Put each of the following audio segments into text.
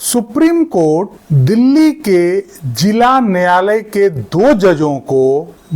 Supreme court Delhi के जिला न्यायालय के 2 जजों को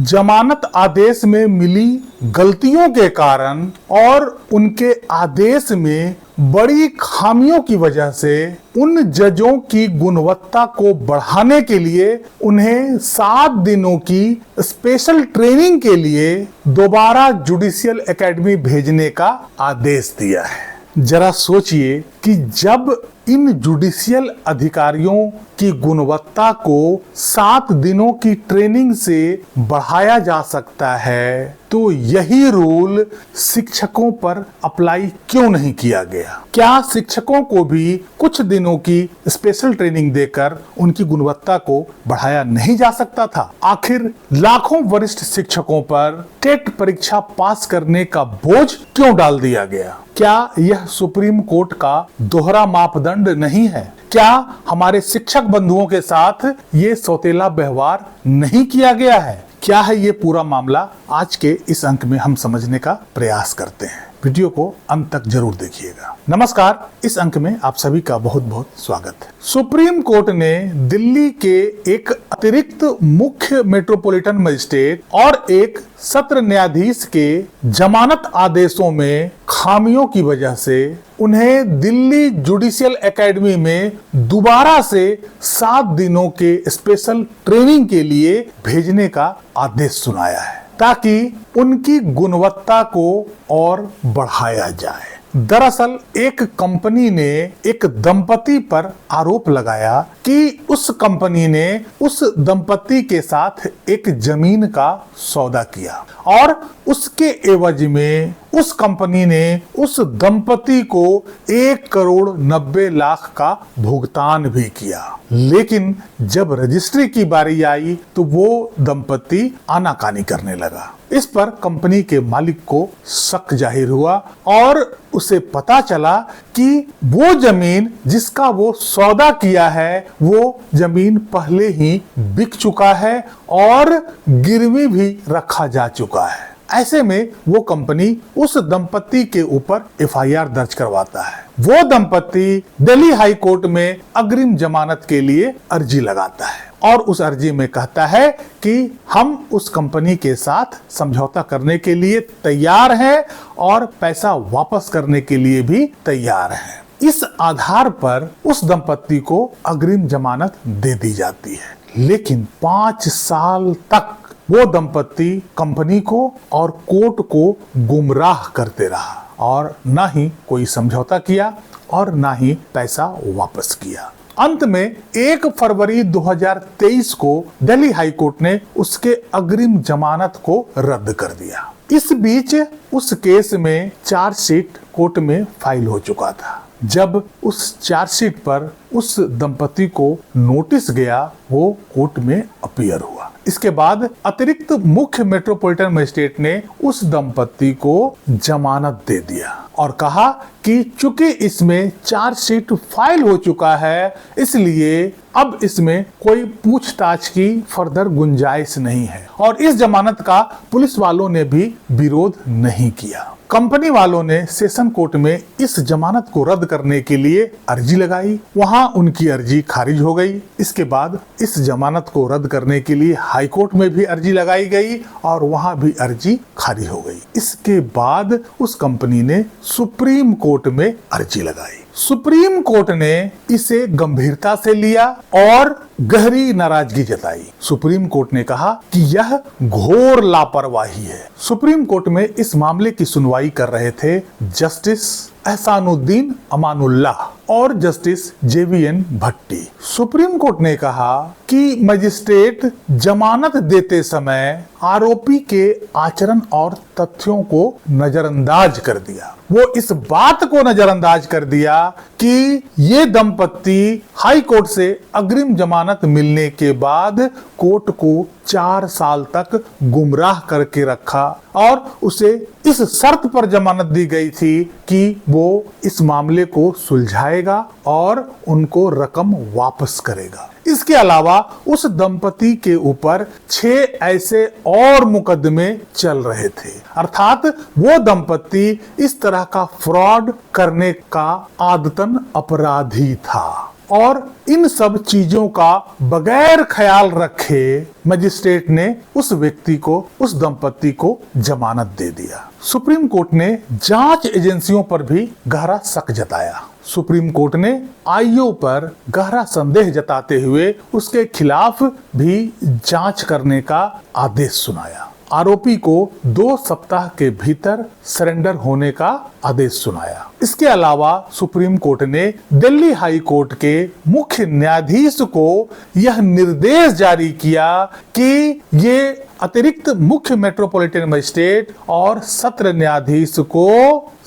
जमानत आदेश में मिली गलतियों के कारण और उनके आदेश में बड़ी खामियों की वजह से उन जजों की गुणवत्ता को बढ़ाने के लिए उन्हें 7 दिनों की स्पेशल ट्रेनिंग के लिए दोबारा जुडिशियल एकेडमी भेजने का आदेश दिया है। जरा सोचिए कि जब इन जुडिशियल अधिकारियों की गुणवत्ता को 7 दिनों की ट्रेनिंग से बढ़ाया जा सकता है तो यही रूल शिक्षकों पर अप्लाई क्यों नहीं किया गया? क्या शिक्षकों को भी कुछ दिनों की स्पेशल ट्रेनिंग देकर उनकी गुणवत्ता को बढ़ाया नहीं जा सकता था? आखिर लाखों वरिष्ठ शिक्षकों पर टेट परीक्षा पास करने का बोझ क्यों डाल दिया गया? क्या यह सुप्रीम कोर्ट का दोहरा मापदंड नहीं है? क्या हमारे शिक्षक बंधुओं के साथ ये सौतेला व्यवहार नहीं किया गया है? क्या है ये पूरा मामला? आज के इस अंक में हम समझने का प्रयास करते हैं। वीडियो को अंत तक जरूर देखिएगा। नमस्कार, इस अंक में आप सभी का बहुत बहुत स्वागत है। सुप्रीम कोर्ट ने दिल्ली के एक अतिरिक्त मुख्य मेट्रोपॉलिटन मजिस्ट्रेट और एक सत्र न्यायाधीश के जमानत आदेशों में खामियों की वजह से उन्हें दिल्ली जुडिशियल एकेडमी में दोबारा से 7 दिनों के स्पेशल ट्रेनिंग के लिए भेजने का आदेश सुनाया है ताकि उनकी गुणवत्ता को और बढ़ाया जाए। दरअसल एक कंपनी ने एक दंपति पर आरोप लगाया कि उस कंपनी ने उस दंपति के साथ एक जमीन का सौदा किया और उसके एवज में उस कंपनी ने उस दंपति को 1,90,00,000 का भुगतान भी किया। लेकिन जब रजिस्ट्री की बारी आई तो वो दंपति आनाकानी करने लगा। इस पर कंपनी के मालिक को शक जाहिर हुआ और उसे पता चला कि वो जमीन जिसका वो सौदा किया है वो जमीन पहले ही बिक चुका है और गिरवी भी रखा जा चुका है। ऐसे में वो कंपनी उस दंपति के ऊपर एफआईआर दर्ज करवाता है। वो दंपति दिल्ली हाई कोर्ट में अग्रिम जमानत के लिए अर्जी लगाता है और उस अर्जी में कहता है कि हम उस कंपनी के साथ समझौता करने के लिए तैयार हैं और पैसा वापस करने के लिए भी तैयार हैं। इस आधार पर उस दंपति को अग्रिम जमानत दे दी जाती है। लेकिन 5 साल तक वो दंपति कंपनी को और कोर्ट को गुमराह करते रहा और ना ही कोई समझौता किया और ना ही पैसा वापस किया। अंत में 1 फरवरी 2023 को दिल्ली हाई कोर्ट ने उसके अग्रिम जमानत को रद्द कर दिया। इस बीच उस केस में चार्जशीट कोर्ट में फाइल हो चुका था। जब उस चार्जशीट पर उस दंपति को नोटिस गया वो कोर्ट में अपीयर हुआ। इसके बाद अतिरिक्त मुख्य मेट्रोपॉलिटन मजिस्ट्रेट ने उस दंपति को जमानत दे दिया और कहा कि चूंकि इसमें चार्जशीट फाइल हो चुका है इसलिए अब इसमें कोई पूछताछ की फर्दर गुंजाइश नहीं है और इस जमानत का पुलिस वालों ने भी विरोध नहीं किया। कंपनी वालों ने सेशन कोर्ट में इस जमानत को रद्द करने के लिए अर्जी लगाई। वहां उनकी अर्जी खारिज हो गई। इसके बाद इस जमानत को रद्द करने के लिए हाई कोर्ट में भी अर्जी लगाई गई और वहां भी अर्जी खारिज हो गई। इसके बाद उस कंपनी ने सुप्रीम कोर्ट में अर्जी लगाई। सुप्रीम कोर्ट ने इसे गंभीरता से लिया और गहरी नाराजगी जताई। सुप्रीम कोर्ट ने कहा कि यह घोर लापरवाही है। सुप्रीम कोर्ट में इस मामले की सुनवाई कर रहे थे जस्टिस एहसानुद्दीन अमानुल्लाह और जस्टिस JVN भट्टी। सुप्रीम कोर्ट ने कहा कि मजिस्ट्रेट जमानत देते समय आरोपी के आचरण और तथ्यों को नजरअंदाज कर दिया। वो इस बात को नजरअंदाज कर दिया कि ये दंपति हाई कोर्ट से अग्रिम जमानत मिलने के बाद कोर्ट को 4 साल तक गुमराह करके रखा और उसे इस शर्त पर जमानत दी गई थी कि वो इस मामले को सुलझाएगा और उनको रकम वापस करेगा। इसके अलावा उस दंपति के ऊपर 6 ऐसे और मुकदमे चल रहे थे, अर्थात वो दंपति इस तरह का फ्रॉड करने का आदतन अपराधी था। और इन सब चीजों का बगैर ख्याल रखे मजिस्ट्रेट ने उस व्यक्ति को, उस दंपति को जमानत दे दिया। सुप्रीम कोर्ट ने जांच एजेंसियों पर भी गहरा शक जताया। सुप्रीम कोर्ट ने आईओ पर गहरा संदेह जताते हुए उसके खिलाफ भी जांच करने का आदेश सुनाया। आरोपी को 2 सप्ताह के भीतर सरेंडर होने का आदेश सुनाया। इसके अलावा सुप्रीम कोर्ट ने दिल्ली हाई कोर्ट के मुख्य न्यायाधीश को यह निर्देश जारी किया कि ये अतिरिक्त मुख्य मेट्रोपॉलिटन मजिस्ट्रेट और सत्र न्यायाधीश को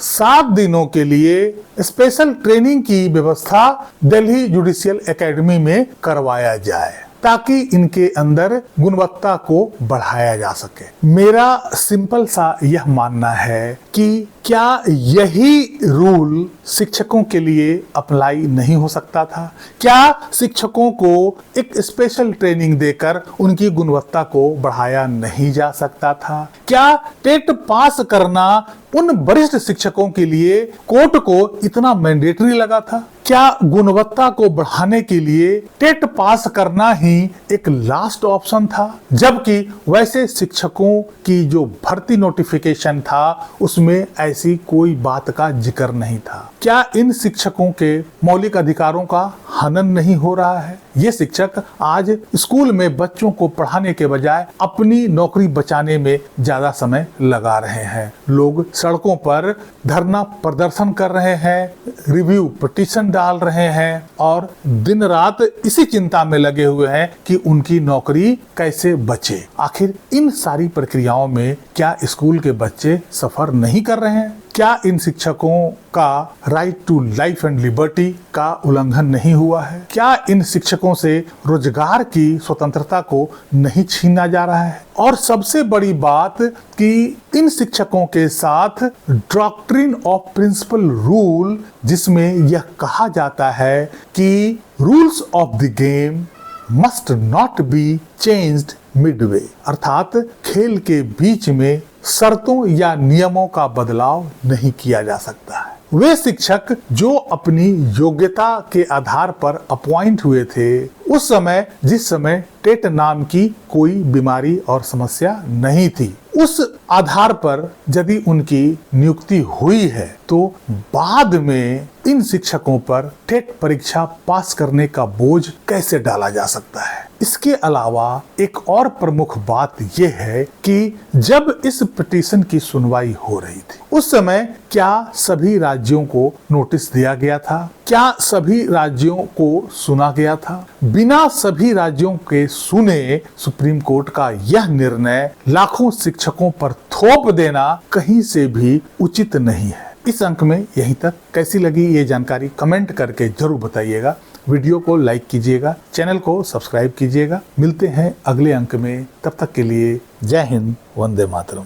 7 दिनों के लिए स्पेशल ट्रेनिंग की व्यवस्था दिल्ली जुडिशियल एकेडमी में करवाया जाए ताकि इनके अंदर गुणवत्ता को बढ़ाया जा सके। मेरा सिंपल सा यह मानना है कि क्या यही रूल शिक्षकों के लिए अप्लाई नहीं हो सकता था? क्या शिक्षकों को एक स्पेशल ट्रेनिंग देकर उनकी गुणवत्ता को बढ़ाया नहीं जा सकता था? क्या टेट पास करना उन वरिष्ठ शिक्षकों के लिए कोर्ट को इतना मैंडेटरी लगा था? क्या गुणवत्ता को बढ़ाने के लिए टेट पास करना ही एक लास्ट ऑप्शन था? जबकि वैसे शिक्षकों की जो भर्ती नोटिफिकेशन था उसमें ऐसी कोई बात का जिक्र नहीं था। क्या इन शिक्षकों के मौलिक अधिकारों का हनन नहीं हो रहा है? ये शिक्षक आज स्कूल में बच्चों को पढ़ाने के बजाय अपनी नौकरी बचाने में ज्यादा समय लगा रहे हैं। लोग सड़कों पर धरना प्रदर्शन कर रहे हैं, रिव्यू पिटीशन डाल रहे हैं और दिन रात इसी चिंता में लगे हुए हैं कि उनकी नौकरी कैसे बचे। आखिर इन सारी प्रक्रियाओं में क्या स्कूल के बच्चे सफर नहीं कर रहे हैं? क्या इन शिक्षकों का right to life and liberty का उल्लंघन नहीं हुआ है? क्या इन शिक्षकों से रोजगार की स्वतंत्रता को नहीं छीना जा रहा है? और सबसे बड़ी बात कि इन शिक्षकों के साथ डॉक्ट्रिन ऑफ प्रिंसिपल रूल, जिसमें यह कहा जाता है कि rules of the game must not be changed Midway, अर्थात खेल के बीच में शर्तों या नियमों का बदलाव नहीं किया जा सकता है। वे शिक्षक जो अपनी योग्यता के आधार पर अपॉइंट हुए थे उस समय, जिस समय टेट नाम की कोई बीमारी और समस्या नहीं थी, उस आधार पर यदि उनकी नियुक्ति हुई है तो बाद में इन शिक्षकों पर टेट परीक्षा पास करने का बोझ कैसे डाला जा सकता है? इसके अलावा एक और प्रमुख बात यह है कि जब इस पिटीशन की सुनवाई हो रही थी उस समय क्या सभी राज्यों को नोटिस दिया गया था? क्या सभी राज्यों को सुना गया था? बिना सभी राज्यों के सुने सुप्रीम कोर्ट का यह निर्णय लाखों शिक्षकों पर थोप देना कहीं से भी उचित नहीं है। इस अंक में यहीं तक। कैसी लगी ये जानकारी कमेंट करके जरूर बताइएगा। वीडियो को लाइक कीजिएगा, चैनल को सब्सक्राइब कीजिएगा। मिलते हैं अगले अंक में, तब तक के लिए जय हिंद, वंदे मातरम।